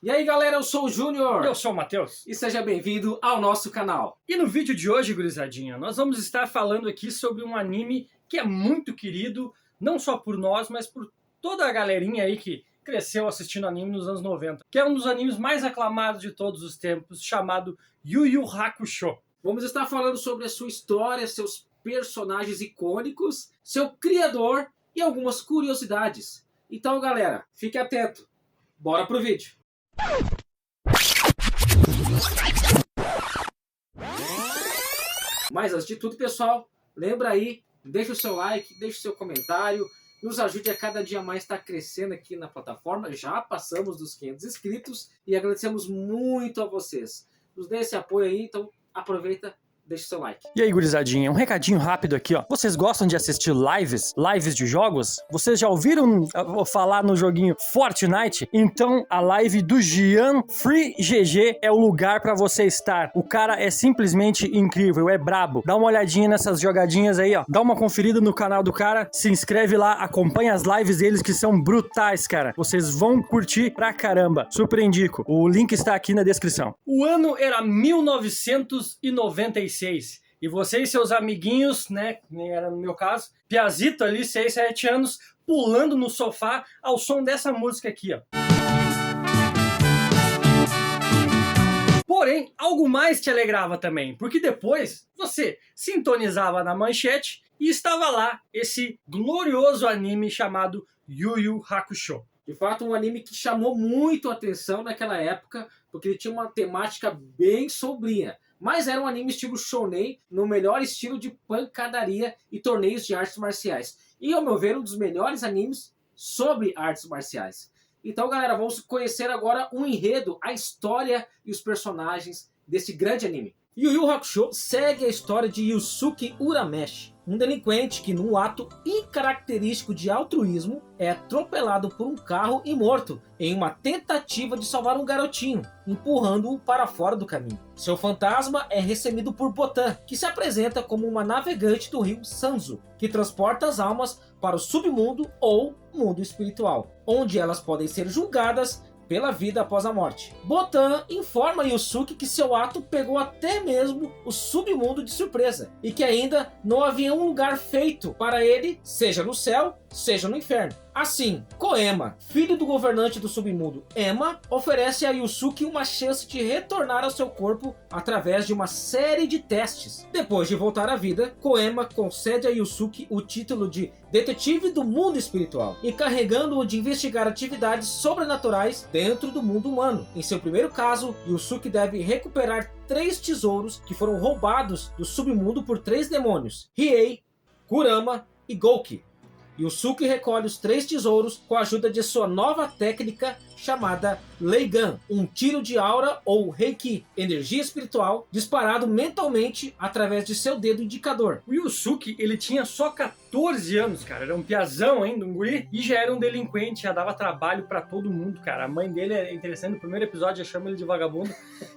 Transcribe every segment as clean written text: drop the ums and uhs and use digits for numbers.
E aí galera, eu sou o Júnior. Eu sou o Matheus. E seja bem-vindo ao nosso canal. E no vídeo de hoje, gurizadinha, nós vamos estar falando aqui sobre um anime que é muito querido, não só por nós, mas por toda a galerinha aí que cresceu assistindo anime nos anos 90, que é um dos animes mais aclamados de todos os tempos, chamado Yu Yu Hakusho. Vamos estar falando sobre a sua história, seus personagens icônicos, seu criador e algumas curiosidades. Então galera, fique atento. Bora pro vídeo. Mas antes de tudo, pessoal, lembra aí, deixa o seu like, deixa o seu comentário, nos ajude a cada dia mais estar crescendo aqui na plataforma. Já passamos dos 500 inscritos e agradecemos muito a vocês. Nos dê esse apoio aí, então aproveita. Deixa o seu like. E aí, gurizadinha, um recadinho rápido aqui, ó. Vocês gostam de assistir lives de jogos? Vocês já ouviram falar no joguinho Fortnite? Então, a live do Gian Free GG é o lugar pra você estar. O cara é simplesmente incrível, é brabo. Dá uma olhadinha nessas jogadinhas aí, ó. Dá uma conferida no canal do cara, se inscreve lá, acompanha as lives deles que são brutais, cara. Vocês vão curtir pra caramba. Super indico. O link está aqui na descrição. O ano era 1996. E você e seus amiguinhos, né, nem era no meu caso, piazito ali, 6, 7 anos, pulando no sofá ao som dessa música aqui, ó. Porém, algo mais te alegrava também, porque depois você sintonizava na manchete e estava lá esse glorioso anime chamado Yu Yu Hakusho. De fato, um anime que chamou muito a atenção naquela época, porque ele tinha uma temática bem sombria. Mas era um anime estilo shonen, no melhor estilo de pancadaria e torneios de artes marciais. E, ao meu ver, um dos melhores animes sobre artes marciais. Então, galera, vamos conhecer agora o enredo, a história e os personagens desse grande anime. Yu Yu Hakusho segue a história de Yusuke Urameshi, um delinquente que, num ato incaracterístico de altruísmo, é atropelado por um carro e morto em uma tentativa de salvar um garotinho, empurrando-o para fora do caminho. Seu fantasma é recebido por Botan, que se apresenta como uma navegante do rio Sanzu, que transporta as almas para o submundo ou mundo espiritual, onde elas podem ser julgadas pela vida após a morte. Botan informa Yusuke que seu ato pegou até mesmo o submundo de surpresa, e que ainda não havia um lugar feito para ele, seja no céu, seja no inferno. Assim, Koema, filho do governante do submundo Ema, oferece a Yusuke uma chance de retornar ao seu corpo através de uma série de testes. Depois de voltar à vida, Koema concede a Yusuke o título de detetive do mundo espiritual, encarregando-o de investigar atividades sobrenaturais dentro do mundo humano. Em seu primeiro caso, Yusuke deve recuperar 3 tesouros que foram roubados do submundo por 3 demônios: Riei, Kurama e Gouki. Yusuke recolhe os 3 tesouros com a ajuda de sua nova técnica chamada Leigan, um tiro de aura ou Reiki, energia espiritual, disparado mentalmente através de seu dedo indicador. O Yusuke, ele tinha só 14 anos, cara, era um piazão ainda, um guri, e já era um delinquente, já dava trabalho pra todo mundo, cara. A mãe dele é interessante, no primeiro episódio já chama ele de vagabundo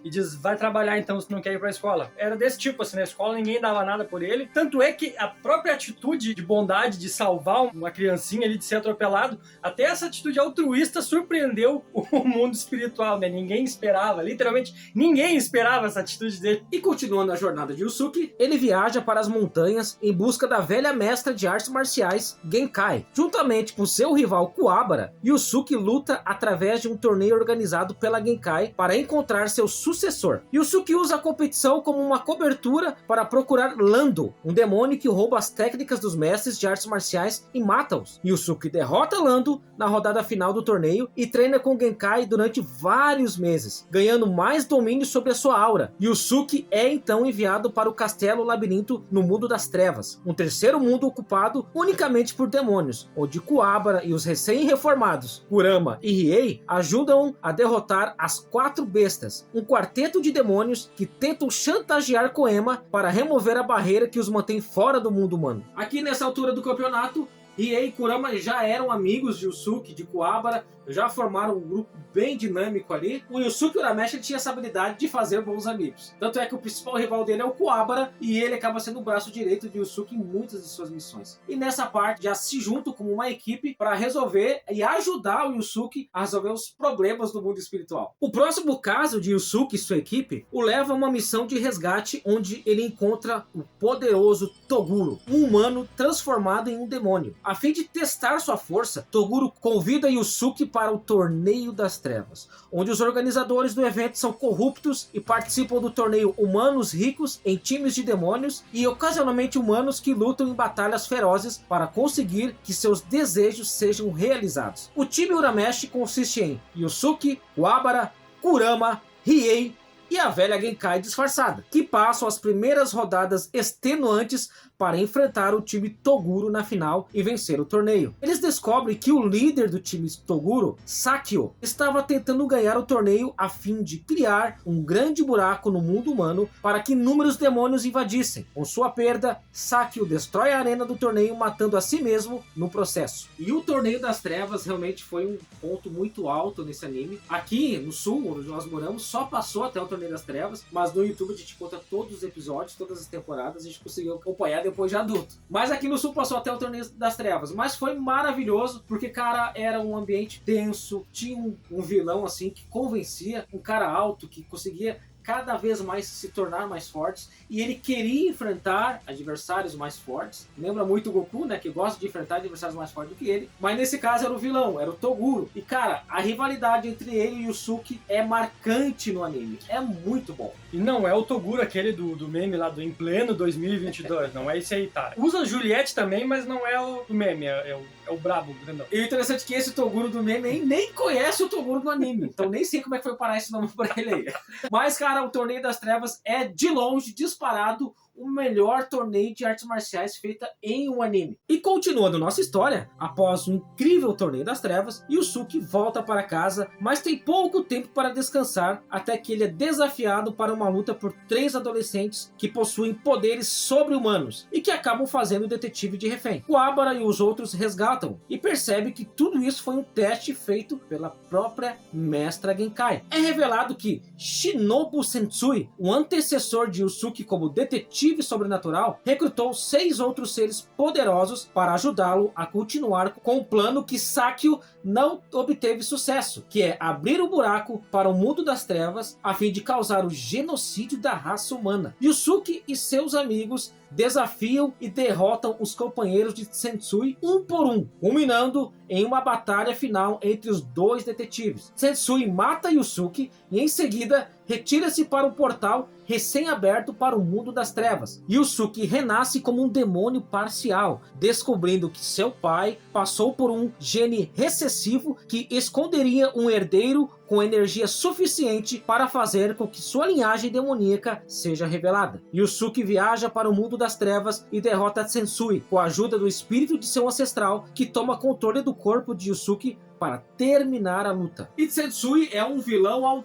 e diz, vai trabalhar então se não quer ir pra escola. Era desse tipo, assim, na escola ninguém dava nada por ele, tanto é que a própria atitude de bondade de salvar uma criancinha ali de ser atropelado, até essa atitude altruísta surpreendeu o mundo espiritual, né? Ninguém esperava, literalmente ninguém esperava essa atitude dele. E continuando a jornada de Yusuke, ele viaja para as montanhas em busca da velha mestra de artes marciais Genkai. Juntamente com seu rival Kuwabara, Yusuke luta através de um torneio organizado pela Genkai para encontrar seu sucessor. Yusuke usa a competição como uma cobertura para procurar Lando, um demônio que rouba as técnicas dos mestres de artes marciais e mata-os. Yusuke derrota Lando na rodada final do torneio e treina com Genkai durante vários meses, ganhando mais domínio sobre a sua aura. Yusuke é então enviado para o Castelo Labirinto no Mundo das Trevas, um terceiro mundo ocupado unicamente por demônios, onde Kuwabara e os recém-reformados Kurama e Riei ajudam a derrotar as 4 bestas, um quarteto de demônios que tentam chantagear Koema para remover a barreira que os mantém fora do mundo humano. Aqui nessa altura do campeonato, Riei e Kurama já eram amigos de Yusuke, de Kuwabara, já formaram um grupo bem dinâmico ali. O Yusuke Urameshi tinha essa habilidade de fazer bons amigos. Tanto é que o principal rival dele é o Kuwabara e ele acaba sendo o braço direito de Yusuke em muitas de suas missões. E nessa parte já se juntam como uma equipe para resolver e ajudar o Yusuke a resolver os problemas do mundo espiritual. O próximo caso de Yusuke e sua equipe o leva a uma missão de resgate onde ele encontra o poderoso Toguro, um humano transformado em um demônio. A fim de testar sua força, Toguro convida Yusuke para o Torneio das Trevas, onde os organizadores do evento são corruptos e participam do torneio humanos ricos em times de demônios e ocasionalmente humanos que lutam em batalhas ferozes para conseguir que seus desejos sejam realizados. O time Urameshi consiste em Yusuke, Kuwabara, Kurama, Riei e a velha Genkai disfarçada, que passam as primeiras rodadas extenuantes para enfrentar o time Toguro na final e vencer o torneio. Eles descobrem que o líder do time Toguro, Sakio, estava tentando ganhar o torneio a fim de criar um grande buraco no mundo humano para que inúmeros demônios invadissem. Com sua perda, Sakio destrói a arena do torneio, matando a si mesmo no processo. E o Torneio das Trevas realmente foi um ponto muito alto nesse anime. Aqui no sul, onde nós moramos, só passou até o Torneio das Trevas, mas no YouTube a gente conta todos os episódios, todas as temporadas, a gente conseguiu acompanhar depois de adulto. Mas aqui no sul passou até o Torneio das Trevas, mas foi maravilhoso, porque, cara, era um ambiente tenso, tinha um vilão, assim, que convencia, um cara alto, que conseguia cada vez mais se tornar mais fortes, e ele queria enfrentar adversários mais fortes. Lembra muito o Goku, né, que gosta de enfrentar adversários mais fortes do que ele, mas nesse caso era o vilão, era o Toguro. E cara, a rivalidade entre ele e o Yusuke é marcante no anime, é muito bom. E não é o Toguro aquele do meme lá do em pleno 2022, não é esse aí, tá? Usa Juliette também, mas não é o do meme, é o brabo, o grandão. E o interessante é que esse Toguro do meme nem conhece o Toguro do anime, então nem sei como é que foi parar esse nome pra ele aí. Mas cara, o Torneio das Trevas é de longe, disparado, o melhor torneio de artes marciais feita em um anime. E continuando nossa história, após um incrível Torneio das Trevas, Yusuke volta para casa, mas tem pouco tempo para descansar, até que ele é desafiado para uma luta por 3 adolescentes que possuem poderes sobre-humanos e que acabam fazendo o detetive de refém. Kuwabara e os outros resgatam e percebe que tudo isso foi um teste feito pela própria Mestra Genkai. É revelado que Shinobu Sensui, o antecessor de Yusuke como detetive sobrenatural, recrutou 6 outros seres poderosos para ajudá-lo a continuar com o plano que Sakio não obteve sucesso, que é abrir um buraco para o mundo das trevas a fim de causar o genocídio da raça humana. Yusuke e seus amigos desafiam e derrotam os companheiros de Sensui um por um, culminando em uma batalha final entre os 2 detetives. Sensui mata Yusuke e em seguida retira-se para um portal recém-aberto para o mundo das trevas. Yusuke renasce como um demônio parcial, descobrindo que seu pai passou por um gene recessivo que esconderia um herdeiro com energia suficiente para fazer com que sua linhagem demoníaca seja revelada. Yusuke viaja para o mundo das trevas e derrota Sensui com a ajuda do espírito de seu ancestral, que toma controle do corpo de Yusuke para terminar a luta. E Sensui é um vilão ao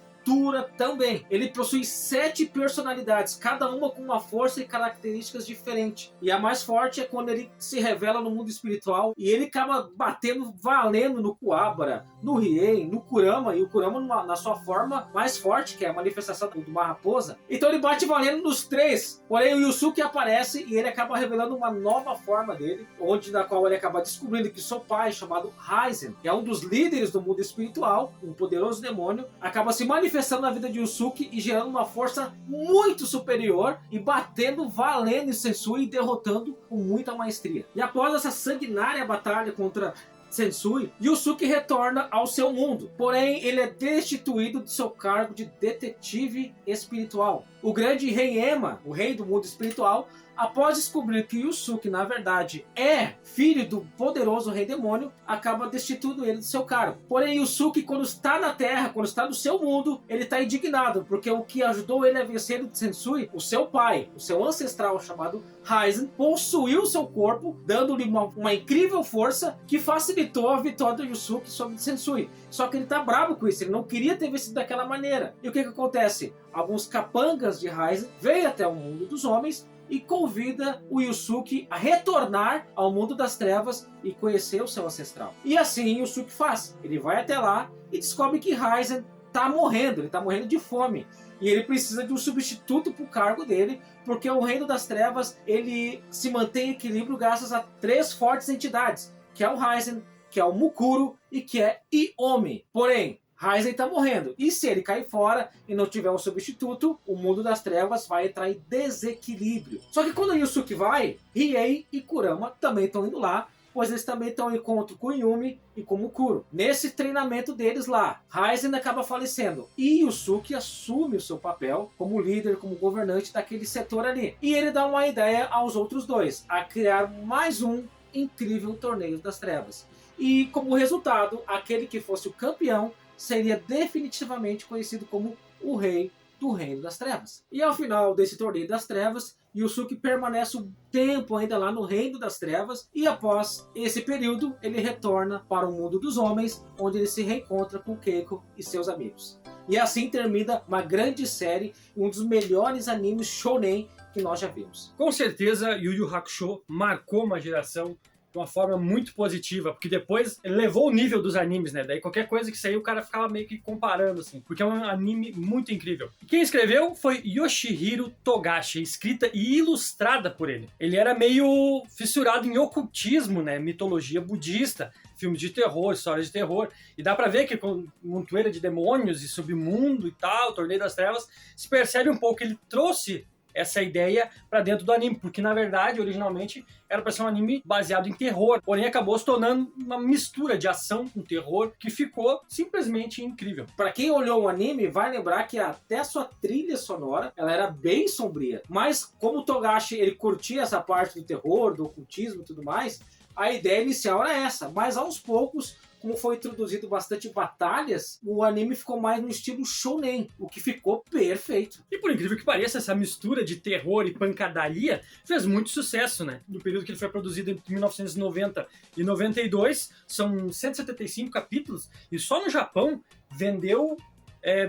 também. Ele possui 7 personalidades, cada uma com uma força e características diferentes. E a mais forte é quando ele se revela no mundo espiritual e ele acaba batendo valendo no Kuwabara, no Riei, no Kurama, e o Kurama na sua forma mais forte, que é a manifestação de uma raposa. Então ele bate valendo nos 3. Porém o Yusuke aparece e ele acaba revelando uma nova forma dele, na qual ele acaba descobrindo que seu pai, chamado Raizen, que é um dos líderes do mundo espiritual, um poderoso demônio, acaba se manifestando na vida de Yusuke e gerando uma força muito superior e batendo valendo em Sensui e derrotando com muita maestria. E após essa sanguinária batalha contra Sensui, Yusuke retorna ao seu mundo, porém ele é destituído de seu cargo de detetive espiritual. O grande rei Ema, o rei do mundo espiritual, após descobrir que Yusuke na verdade é filho do poderoso rei demônio, acaba destituindo ele do seu cargo. Porém Yusuke, quando está na terra, quando está no seu mundo, ele está indignado, porque o que ajudou ele a vencer o Sensui, o seu pai, o seu ancestral chamado Raizen, possuiu seu corpo, dando-lhe uma incrível força que facilitou a vitória do Yusuke sobre o Sensui. Só que ele está bravo com isso, ele não queria ter vencido daquela maneira. E o que acontece? Alguns capangas de Raizen veem até o mundo dos homens e convida o Yusuke a retornar ao mundo das trevas e conhecer o seu ancestral. E assim Yusuke faz. Ele vai até lá e descobre que Raizen está morrendo, ele está morrendo de fome. E ele precisa de um substituto para o cargo dele, porque o Reino das Trevas ele se mantém em equilíbrio graças a 3 fortes entidades, que é o Raizen, que é o Mukuro e que é Iomi. Porém, Raizen está morrendo. E se ele cair fora e não tiver um substituto, o mundo das trevas vai entrar em desequilíbrio. Só que quando o Yusuke vai, Riei e Kurama também estão indo lá, pois eles também estão em encontro com Yumi e com Mukuro. Nesse treinamento deles lá, Raizen acaba falecendo e Yusuke assume o seu papel como líder, como governante daquele setor ali. E ele dá uma ideia aos outros dois, a criar mais um incrível torneio das trevas. E como resultado, aquele que fosse o campeão seria definitivamente conhecido como o rei do Reino das Trevas. E ao final desse torneio das trevas, Yusuke permanece um tempo ainda lá no Reino das Trevas e após esse período ele retorna para o mundo dos homens, onde ele se reencontra com Keiko e seus amigos. E assim termina uma grande série, um dos melhores animes shonen que nós já vimos. Com certeza, Yu Yu Hakusho marcou uma geração de uma forma muito positiva, porque depois ele levou o nível dos animes, né? Daí qualquer coisa que saiu, o cara ficava meio que comparando, assim, porque é um anime muito incrível. E quem escreveu foi Yoshihiro Togashi, escrita e ilustrada por ele. Ele era meio fissurado em ocultismo, né? Mitologia budista, filmes de terror, histórias de terror, e dá pra ver que com montoeira de demônios e submundo e tal, Torneio das Trevas, se percebe um pouco que ele trouxe essa ideia para dentro do anime, porque na verdade, originalmente, era para ser um anime baseado em terror, porém acabou se tornando uma mistura de ação com terror que ficou simplesmente incrível. Para quem olhou o anime, vai lembrar que até a sua trilha sonora, ela era bem sombria, mas como o Togashi, ele curtia essa parte do terror, do ocultismo e tudo mais, a ideia inicial era essa, mas aos poucos, como foi introduzido bastante batalhas, o anime ficou mais no estilo shonen, o que ficou perfeito. E por incrível que pareça, essa mistura de terror e pancadaria fez muito sucesso, né? No período que ele foi produzido entre 1990 e 92, são 175 capítulos, e só no Japão vendeu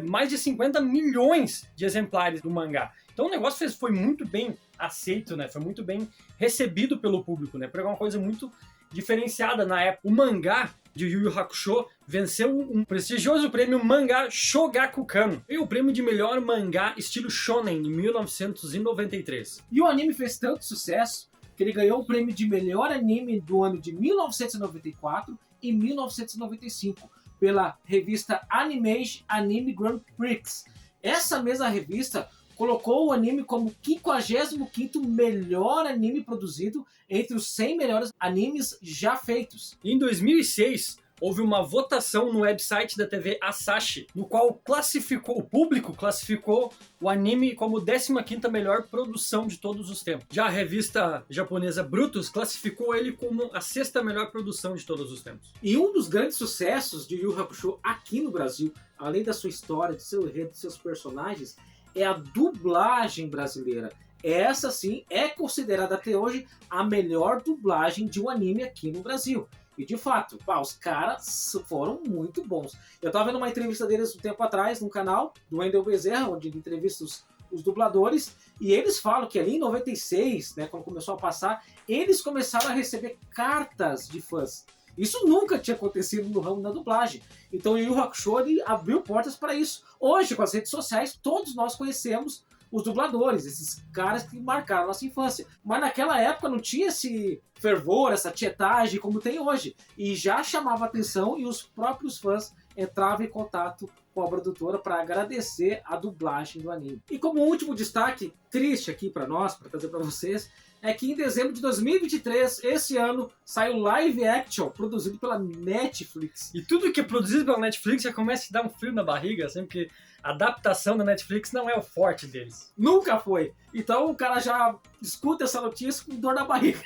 mais de 50 milhões de exemplares do mangá. Então o negócio foi muito bem aceito, né? Foi muito bem recebido pelo público, né? Porque é uma coisa muito diferenciada na época. O mangá de Yu Yu Hakusho venceu um prestigioso prêmio Mangá Shogakukan e o prêmio de melhor mangá estilo shonen em 1993. E o anime fez tanto sucesso que ele ganhou o prêmio de melhor anime do ano de 1994 e 1995 pela revista Animage Anime Grand Prix. Essa mesma revista colocou o anime como 55º melhor anime produzido entre os 100 melhores animes já feitos. Em 2006, houve uma votação no website da TV Asahi, no qual o público classificou o anime como 15ª melhor produção de todos os tempos. Já a revista japonesa Brutus classificou ele como a 6ª melhor produção de todos os tempos. E um dos grandes sucessos de Yu Yu Hakusho aqui no Brasil, além da sua história, de seu enredo, de seus personagens, é a dublagem brasileira. Essa sim é considerada até hoje a melhor dublagem de um anime aqui no Brasil. E de fato, os caras foram muito bons. Eu tava vendo uma entrevista deles um tempo atrás no canal do Wendel Bezerra, onde ele entrevista os dubladores, e eles falam que ali em 96, né, quando começou a passar, eles começaram a receber cartas de fãs. Isso nunca tinha acontecido no ramo da dublagem. Então o Yu Yu Hakusho abriu portas para isso. Hoje, com as redes sociais, todos nós conhecemos os dubladores, esses caras que marcaram a nossa infância. Mas naquela época não tinha esse fervor, essa tietagem como tem hoje. E já chamava atenção e os próprios fãs entravam em contato com a produtora para agradecer a dublagem do anime. E como último destaque, triste aqui para nós, para trazer para vocês, é que em dezembro de 2023, esse ano, saiu live action produzido pela Netflix. E tudo que é produzido pela Netflix já começa a dar um frio na barriga, assim, porque a adaptação da Netflix não é o forte deles. Nunca foi. Então o cara já escuta essa notícia com dor na barriga.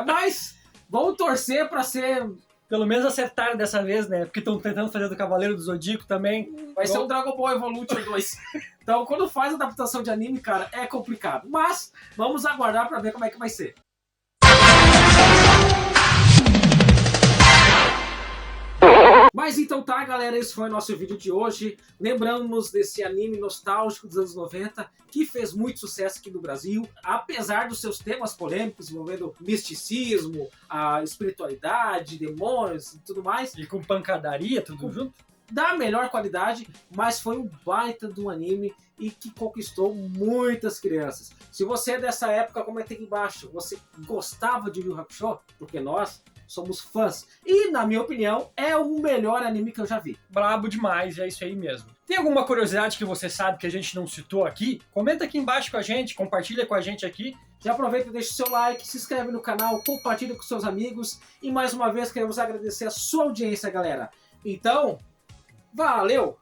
Mas vamos torcer para ser... Pelo menos acertaram dessa vez, né? Porque estão tentando fazer do Cavaleiro do Zodíaco também. Vai ser um Dragon Ball Evolution 2. Então, quando faz adaptação de anime, cara, é complicado. Mas, vamos aguardar pra ver como é que vai ser. Mas então tá, galera, esse foi o nosso vídeo de hoje. Lembramos desse anime nostálgico dos anos 90, que fez muito sucesso aqui no Brasil, apesar dos seus temas polêmicos envolvendo misticismo, a espiritualidade, demônios e tudo mais. E com pancadaria, tudo junto? Da melhor qualidade, mas foi um baita de um anime e que conquistou muitas crianças. Se você é dessa época, comenta aqui embaixo. Você gostava de Yu Yu Hakusho? Porque nós somos fãs. E, na minha opinião, é o melhor anime que eu já vi. Brabo demais, é isso aí mesmo. Tem alguma curiosidade que você sabe que a gente não citou aqui? Comenta aqui embaixo com a gente, compartilha com a gente aqui. Já aproveita e deixa o seu like, se inscreve no canal, compartilha com seus amigos. E mais uma vez queremos agradecer a sua audiência, galera. Então, valeu!